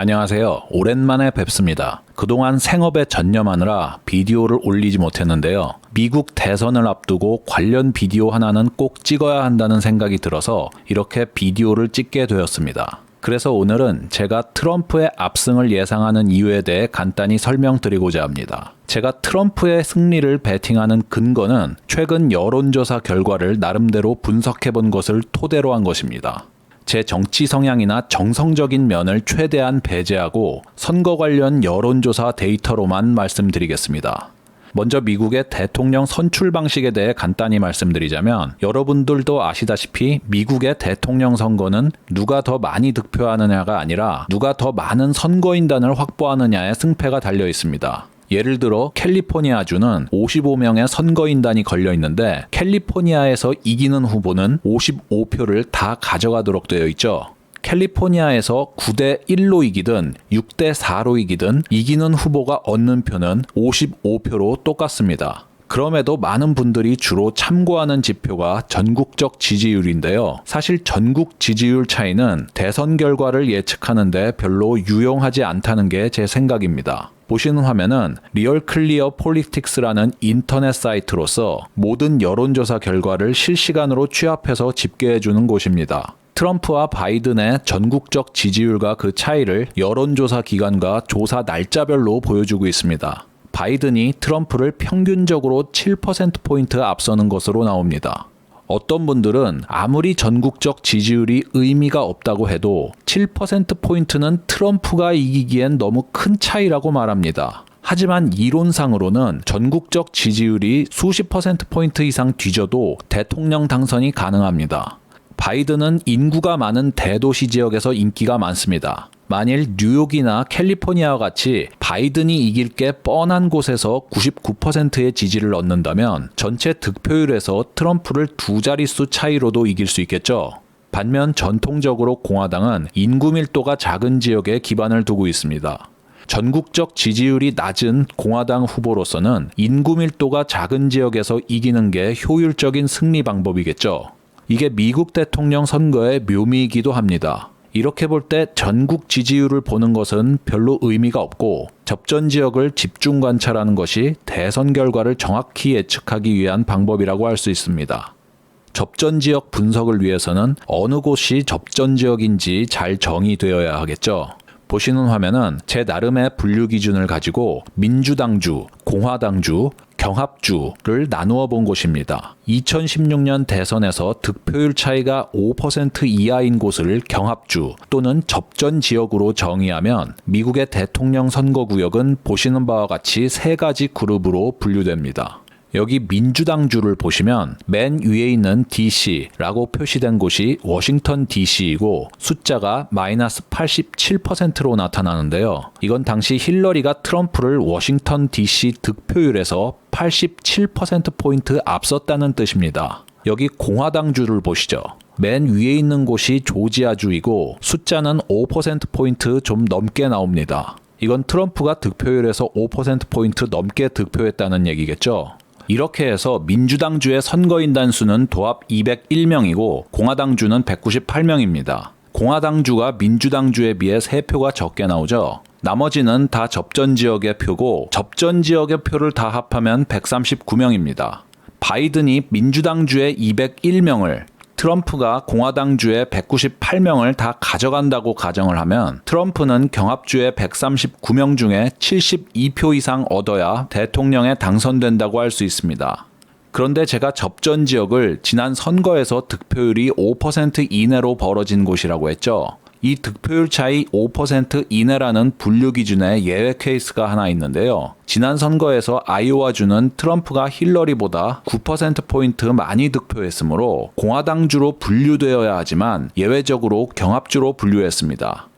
안녕하세요. 오랜만에 뵙습니다. 그동안 생업에 전념하느라 비디오를 올리지 못했는데요. 미국 대선을 앞두고 관련 비디오 하나는 꼭 찍어야 한다는 생각이 들어서 이렇게 비디오를 찍게 되었습니다. 그래서 오늘은 제가 트럼프의 압승을 예상하는 이유에 대해 간단히 설명드리고자 합니다. 제가 트럼프의 승리를 베팅하는 근거는 최근 여론조사 결과를 나름대로 분석해본 것을 토대로 한 것입니다. 제 정치 성향이나 정성적인 면을 최대한 배제하고 선거 관련 여론조사 데이터로만 말씀드리겠습니다. 먼저 미국의 대통령 선출 방식에 대해 간단히 말씀드리자면 여러분들도 아시다시피 미국의 대통령 선거는 누가 더 많이 득표하느냐가 아니라 누가 더 많은 선거인단을 확보하느냐의 승패가 달려 있습니다. 예를 들어 캘리포니아주는 55명의 선거인단이 걸려 있는데 캘리포니아에서 이기는 후보는 55표를 다 가져가도록 되어 있죠. 캘리포니아에서 9대 1로 이기든 6대 4로 이기든 이기는 후보가 얻는 표는 55표로 똑같습니다. 그럼에도 많은 분들이 주로 참고하는 지표가 전국적 지지율인데요. 사실 전국 지지율 차이는 대선 결과를 예측하는데 별로 유용하지 않다는 게 제 생각입니다. 보시는 화면은 리얼 클리어 폴리틱스라는 인터넷 사이트로서 모든 여론조사 결과를 실시간으로 취합해서 집계해주는 곳입니다. 트럼프와 바이든의 전국적 지지율과 그 차이를 여론조사 기관과 조사 날짜별로 보여주고 있습니다. 바이든이 트럼프를 평균적으로 7%포인트 앞서는 것으로 나옵니다. 어떤 분들은 아무리 전국적 지지율이 의미가 없다고 해도 7%포인트는 트럼프가 이기기엔 너무 큰 차이라고 말합니다. 하지만 이론상으로는 전국적 지지율이 수십 %포인트 이상 뒤져도 대통령 당선이 가능합니다. 바이든은 인구가 많은 대도시 지역에서 인기가 많습니다. 만일 뉴욕이나 캘리포니아와 같이 바이든이 이길 게 뻔한 곳에서 99%의 지지를 얻는다면 전체 득표율에서 트럼프를 두 자릿수 차이로도 이길 수 있겠죠. 반면 전통적으로 공화당은 인구 밀도가 작은 지역에 기반을 두고 있습니다. 전국적 지지율이 낮은 공화당 후보로서는 인구 밀도가 작은 지역에서 이기는 게 효율적인 승리 방법이겠죠. 이게 미국 대통령 선거의 묘미이기도 합니다. 이렇게 볼 때 전국 지지율을 보는 것은 별로 의미가 없고 접전 지역을 집중 관찰하는 것이 대선 결과를 정확히 예측하기 위한 방법이라고 할 수 있습니다. 접전 지역 분석을 위해서는 어느 곳이 접전 지역인지 잘 정의되어야 하겠죠. 보시는 화면은 제 나름의 분류 기준을 가지고 민주당주, 공화당주, 경합주를 나누어 본 곳입니다. 2016년 대선에서 득표율 차이가 5% 이하인 곳을 경합주 또는 접전 지역으로 정의하면 미국의 대통령 선거구역은 보시는 바와 같이 세 가지 그룹으로 분류됩니다. 여기 민주당주를 보시면 맨 위에 있는 DC라고 표시된 곳이 워싱턴 DC이고 숫자가 마이너스 87%로 나타나는데요. 이건 당시 힐러리가 트럼프를 워싱턴 DC 득표율에서 87%포인트 앞섰다는 뜻입니다. 여기 공화당주를 보시죠. 맨 위에 있는 곳이 조지아주이고 숫자는 5%포인트 좀 넘게 나옵니다. 이건 트럼프가 득표율에서 5%포인트 넘게 득표했다는 얘기겠죠. 이렇게 해서 민주당주의 선거인단 수는 도합 201명이고 공화당주는 198명입니다. 공화당주가 민주당주에 비해 3표가 적게 나오죠. 나머지는 다 접전 지역의 표고 접전 지역의 표를 다 합하면 139명입니다. 바이든이 민주당주의 201명을 트럼프가 공화당주의 198명을 다 가져간다고 가정을 하면 트럼프는 경합주의 139명 중에 72표 이상 얻어야 대통령에 당선된다고 할 수 있습니다. 그런데 제가 접전 지역을 지난 선거에서 득표율이 5% 이내로 벌어진 곳이라고 했죠. 이 득표율 차이 5% 이내라는 분류 기준의 예외 케이스가 하나 있는데요. 지난 선거에서 아이오와주는 트럼프가 힐러리보다 9%포인트 많이 득표했으므로 공화당주로 분류되어야 하지만 예외적으로 경합주로 분류했습니다.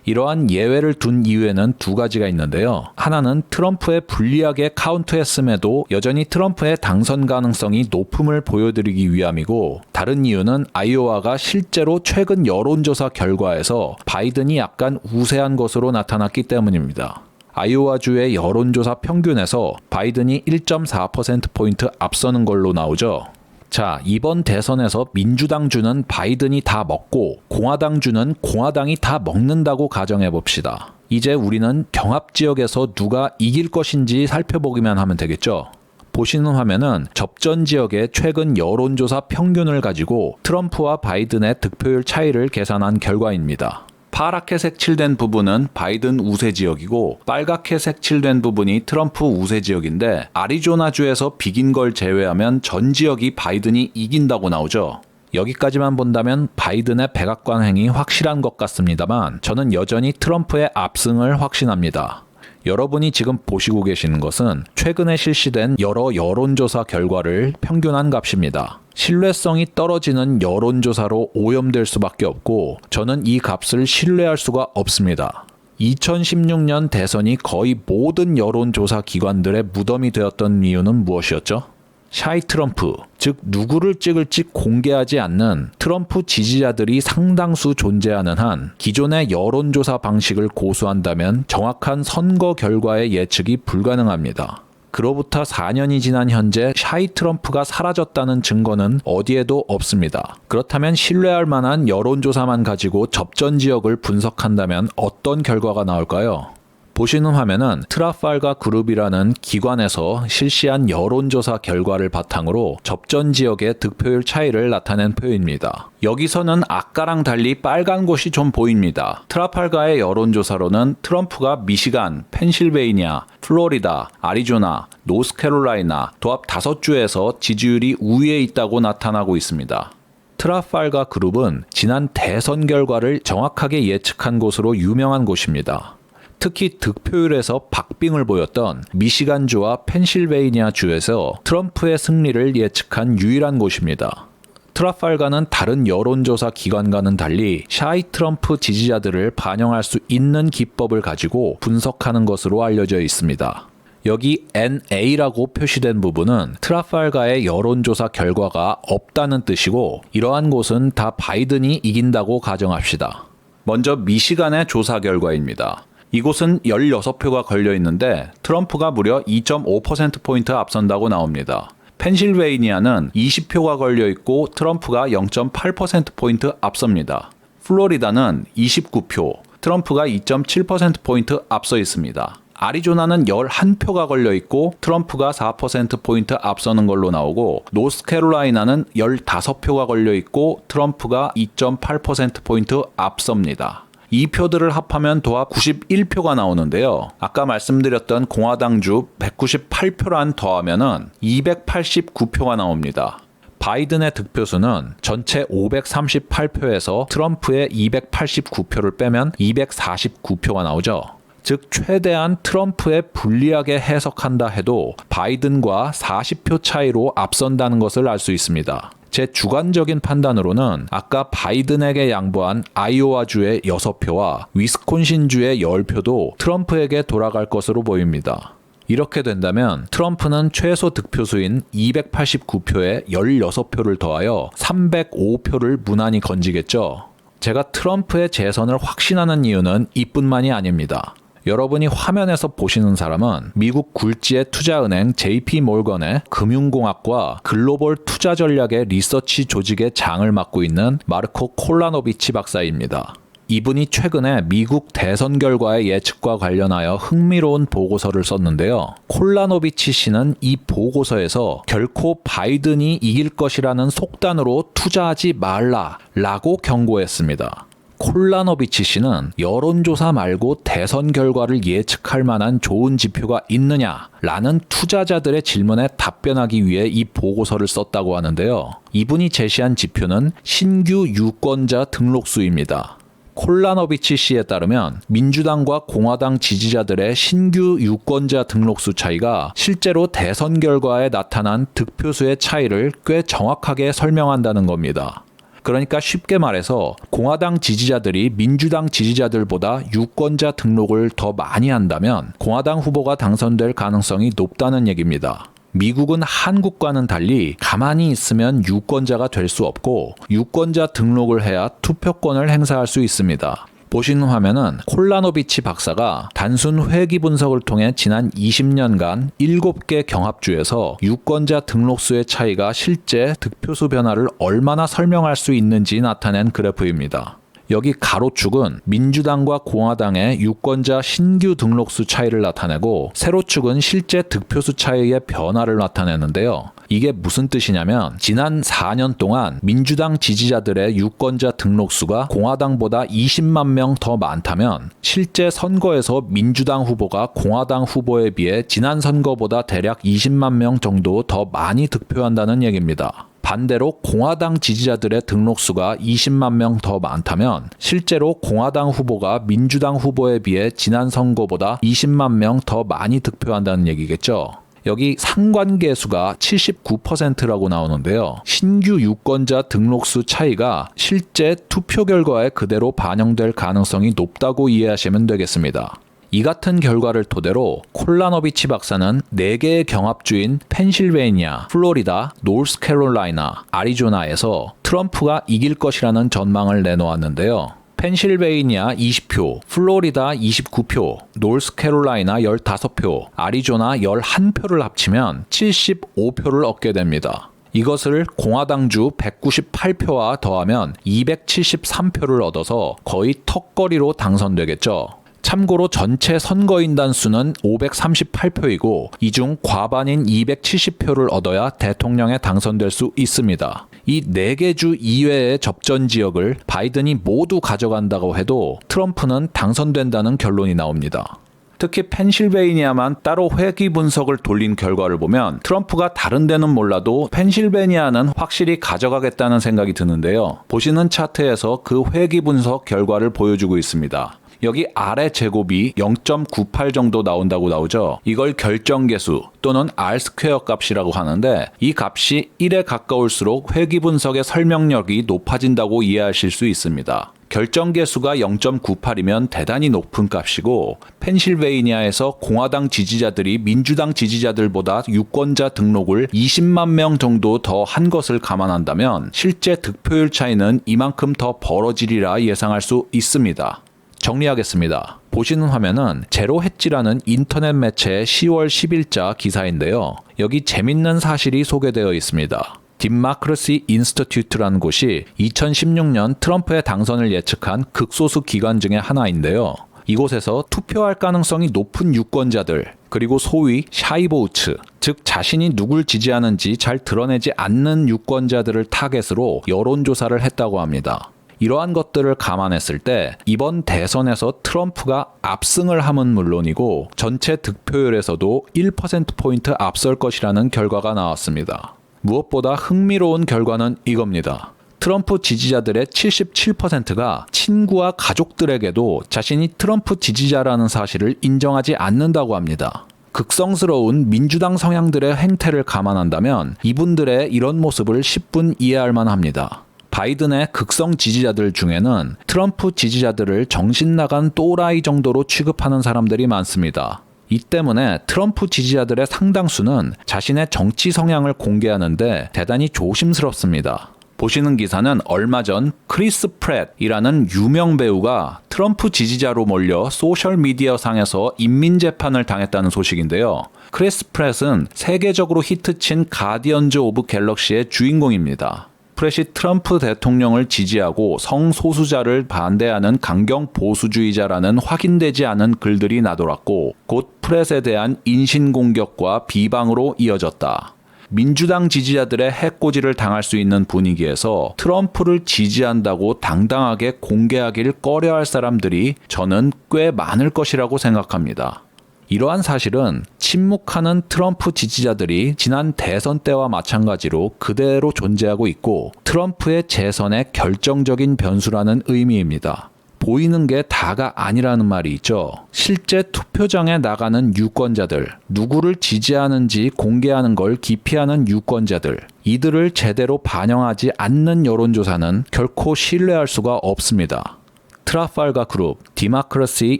이러한 예외를 둔 이유에는 두 가지가 있는데요. 하나는 트럼프에 불리하게 카운트했음에도 여전히 트럼프의 당선 가능성이 높음을 보여드리기 위함이고, 다른 이유는 아이오와가 실제로 최근 여론조사 결과에서 바이든이 약간 우세한 것으로 나타났기 때문입니다. 아이오와주의 여론조사 평균에서 바이든이 1.4%포인트 앞서는 걸로 나오죠. 자, 이번 대선에서 민주당주는 바이든이 다 먹고 공화당주는 공화당이 다 먹는다고 가정해 봅시다. 이제 우리는 경합 지역에서 누가 이길 것인지 살펴보기만 하면 되겠죠. 보시는 화면은 접전 지역의 최근 여론조사 평균을 가지고 트럼프와 바이든의 득표율 차이를 계산한 결과입니다. 파랗게 색칠된 부분은 바이든 우세 지역이고 빨갛게 색칠된 부분이 트럼프 우세 지역인데 아리조나주에서 비긴 걸 제외하면 전 지역이 바이든이 이긴다고 나오죠. 여기까지만 본다면 바이든의 백악관행이 확실한 것 같습니다만 저는 여전히 트럼프의 압승을 확신합니다. 여러분이 지금 보시고 계시는 것은 최근에 실시된 여러 여론조사 결과를 평균한 값입니다. 신뢰성이 떨어지는 여론조사로 오염될 수밖에 없고 저는 이 값을 신뢰할 수가 없습니다. 2016년 대선이 거의 모든 여론조사 기관들의 무덤이 되었던 이유는 무엇이었죠? 샤이 트럼프, 즉 누구를 찍을지 공개하지 않는 트럼프 지지자들이 상당수 존재하는 한 기존의 여론조사 방식을 고수한다면 정확한 선거 결과의 예측이 불가능합니다. 그로부터 4년이 지난 현재 샤이 트럼프가 사라졌다는 증거는 어디에도 없습니다. 그렇다면 신뢰할 만한 여론조사만 가지고 접전 지역을 분석한다면 어떤 결과가 나올까요? 보시는 화면은 트라팔가 그룹이라는 기관에서 실시한 여론조사 결과를 바탕으로 접전 지역의 득표율 차이를 나타낸 표입니다. 여기서는 아까랑 달리 빨간 곳이 좀 보입니다. 트라팔가의 여론조사로는 트럼프가 미시간, 펜실베이니아, 플로리다, 아리조나, 노스캐롤라이나 도합 5주에서 지지율이 우위에 있다고 나타나고 있습니다. 트라팔가 그룹은 지난 대선 결과를 정확하게 예측한 곳으로 유명한 곳입니다. 특히 득표율에서 박빙을 보였던 미시간주와 펜실베이니아 주에서 트럼프의 승리를 예측한 유일한 곳입니다. 트라팔가는 다른 여론조사 기관과는 달리 샤이 트럼프 지지자들을 반영할 수 있는 기법을 가지고 분석하는 것으로 알려져 있습니다. 여기 NA라고 표시된 부분은 트라팔가의 여론조사 결과가 없다는 뜻이고 이러한 곳은 다 바이든이 이긴다고 가정합시다. 먼저 미시간의 조사 결과입니다. 이곳은 16표가 걸려 있는데 트럼프가 무려 2.5%포인트 앞선다고 나옵니다. 펜실베이니아는 20표가 걸려 있고 트럼프가 0.8%포인트 앞섭니다. 플로리다는 29표, 트럼프가 2.7%포인트 앞서 있습니다. 아리조나는 11표가 걸려 있고 트럼프가 4%포인트 앞서는 걸로 나오고 노스캐롤라이나는 15표가 걸려 있고 트럼프가 2.8%포인트 앞섭니다. 이 표들을 합하면 도합 91표가 나오는데요. 아까 말씀드렸던 공화당주 198표란 더하면은 289표가 나옵니다. 바이든의 득표수는 전체 538표에서 트럼프의 289표를 빼면 249표가 나오죠. 즉 최대한 트럼프에 불리하게 해석한다 해도 바이든과 40표 차이로 앞선다는 것을 알 수 있습니다. 제 주관적인 판단으로는 아까 바이든에게 양보한 아이오와주의 6표와 위스콘신주의 10표도 트럼프에게 돌아갈 것으로 보입니다. 이렇게 된다면 트럼프는 최소 득표수인 289표에 16표를 더하여 305표를 무난히 건지겠죠. 제가 트럼프의 재선을 확신하는 이유는 이뿐만이 아닙니다. 여러분이 화면에서 보시는 사람은 미국 굴지의 투자은행 JP 몰건의 금융공학과 글로벌 투자 전략의 리서치 조직의 장을 맡고 있는 마르코 콜라노비치 박사입니다. 이분이 최근에 미국 대선 결과의 예측과 관련하여 흥미로운 보고서를 썼는데요. 콜라노비치 씨는 이 보고서에서 결코 바이든이 이길 것이라는 속단으로 투자하지 말라라고 경고했습니다. 콜라노비치 씨는 여론조사 말고 대선 결과를 예측할 만한 좋은 지표가 있느냐라는 투자자들의 질문에 답변하기 위해 이 보고서를 썼다고 하는데요. 이분이 제시한 지표는 신규 유권자 등록수입니다. 콜라노비치 씨에 따르면 민주당과 공화당 지지자들의 신규 유권자 등록수 차이가 실제로 대선 결과에 나타난 득표수의 차이를 꽤 정확하게 설명한다는 겁니다. 그러니까 쉽게 말해서 공화당 지지자들이 민주당 지지자들보다 유권자 등록을 더 많이 한다면 공화당 후보가 당선될 가능성이 높다는 얘기입니다. 미국은 한국과는 달리 가만히 있으면 유권자가 될 수 없고 유권자 등록을 해야 투표권을 행사할 수 있습니다. 보시는 화면은 콜라노비치 박사가 단순 회귀 분석을 통해 지난 20년간 7개 경합주에서 유권자 등록수의 차이가 실제 득표수 변화를 얼마나 설명할 수 있는지 나타낸 그래프입니다. 여기 가로축은 민주당과 공화당의 유권자 신규 등록수 차이를 나타내고 세로축은 실제 득표수 차이의 변화를 나타내는데요. 이게 무슨 뜻이냐면 지난 4년 동안 민주당 지지자들의 유권자 등록수가 공화당보다 20만 명 더 많다면 실제 선거에서 민주당 후보가 공화당 후보에 비해 지난 선거보다 대략 20만 명 정도 더 많이 득표한다는 얘기입니다. 반대로 공화당 지지자들의 등록수가 20만 명 더 많다면 실제로 공화당 후보가 민주당 후보에 비해 지난 선거보다 20만 명 더 많이 득표한다는 얘기겠죠. 여기 상관계수가 79%라고 나오는데요. 신규 유권자 등록수 차이가 실제 투표 결과에 그대로 반영될 가능성이 높다고 이해하시면 되겠습니다. 이 같은 결과를 토대로 콜라노비치 박사는 4개의 경합주인 펜실베이니아, 플로리다, 노스캐롤라이나, 아리조나에서 트럼프가 이길 것이라는 전망을 내놓았는데요. 펜실베이니아 20표, 플로리다 29표, 노스캐롤라이나 15표, 아리조나 11표를 합치면 75표를 얻게 됩니다. 이것을 공화당주 198표와 더하면 273표를 얻어서 거의 턱걸이로 당선되겠죠. 참고로 전체 선거인단 수는 538표이고 이 중 과반인 270표를 얻어야 대통령에 당선될 수 있습니다. 이 4개 주 이외의 접전 지역을 바이든이 모두 가져간다고 해도 트럼프는 당선된다는 결론이 나옵니다. 특히 펜실베이니아만 따로 회귀 분석을 돌린 결과를 보면 트럼프가 다른 데는 몰라도 펜실베이니아는 확실히 가져가겠다는 생각이 드는데요. 보시는 차트에서 그 회귀 분석 결과를 보여주고 있습니다. 여기 아래 제곱이 0.98 정도 나온다고 나오죠. 이걸 결정계수 또는 R² 값이라고 하는데 이 값이 1에 가까울수록 회귀 분석의 설명력이 높아진다고 이해하실 수 있습니다. 결정계수가 0.98이면 대단히 높은 값이고 펜실베이니아에서 공화당 지지자들이 민주당 지지자들보다 유권자 등록을 20만 명 정도 더 한 것을 감안한다면 실제 득표율 차이는 이만큼 더 벌어지리라 예상할 수 있습니다. 정리하겠습니다. 보시는 화면은 제로헤지라는 인터넷 매체의 10월 10일자 기사인데요. 여기 재밌는 사실이 소개되어 있습니다. 디마크러시 인스티튜트라는 곳이 2016년 트럼프의 당선을 예측한 극소수 기관 중에 하나인데요. 이곳에서 투표할 가능성이 높은 유권자들, 그리고 소위 샤이보우츠, 즉 자신이 누굴 지지하는지 잘 드러내지 않는 유권자들을 타겟으로 여론조사를 했다고 합니다. 이러한 것들을 감안했을 때 이번 대선에서 트럼프가 압승을 함은 물론이고 전체 득표율에서도 1%포인트 앞설 것이라는 결과가 나왔습니다. 무엇보다 흥미로운 결과는 이겁니다. 트럼프 지지자들의 77%가 친구와 가족들에게도 자신이 트럼프 지지자라는 사실을 인정하지 않는다고 합니다. 극성스러운 민주당 성향들의 행태를 감안한다면 이분들의 이런 모습을 10분 이해할 만합니다. 바이든의 극성 지지자들 중에는 트럼프 지지자들을 정신 나간 또라이 정도로 취급하는 사람들이 많습니다. 이 때문에 트럼프 지지자들의 상당수는 자신의 정치 성향을 공개하는데 대단히 조심스럽습니다. 보시는 기사는 얼마 전 크리스 프렛이라는 유명 배우가 트럼프 지지자로 몰려 소셜미디어 상에서 인민재판을 당했다는 소식인데요. 크리스 프렛은 세계적으로 히트친 가디언즈 오브 갤럭시의 주인공입니다. 프렛이 트럼프 대통령을 지지하고 성소수자를 반대하는 강경 보수주의자라는 확인되지 않은 글들이 나돌았고 곧 프렛에 대한 인신공격과 비방으로 이어졌다. 민주당 지지자들의 해코지를 당할 수 있는 분위기에서 트럼프를 지지한다고 당당하게 공개하길 꺼려할 사람들이 저는 꽤 많을 것이라고 생각합니다. 이러한 사실은 침묵하는 트럼프 지지자들이 지난 대선 때와 마찬가지로 그대로 존재하고 있고 트럼프의 재선의 결정적인 변수라는 의미입니다. 보이는 게 다가 아니라는 말이 있죠. 실제 투표장에 나가는 유권자들, 누구를 지지하는지 공개하는 걸 기피하는 유권자들, 이들을 제대로 반영하지 않는 여론조사는 결코 신뢰할 수가 없습니다. 트라팔가 그룹, 디마크러시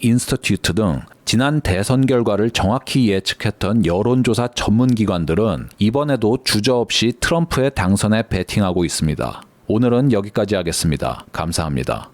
인스티튜트 등 지난 대선 결과를 정확히 예측했던 여론조사 전문기관들은 이번에도 주저없이 트럼프의 당선에 베팅하고 있습니다. 오늘은 여기까지 하겠습니다. 감사합니다.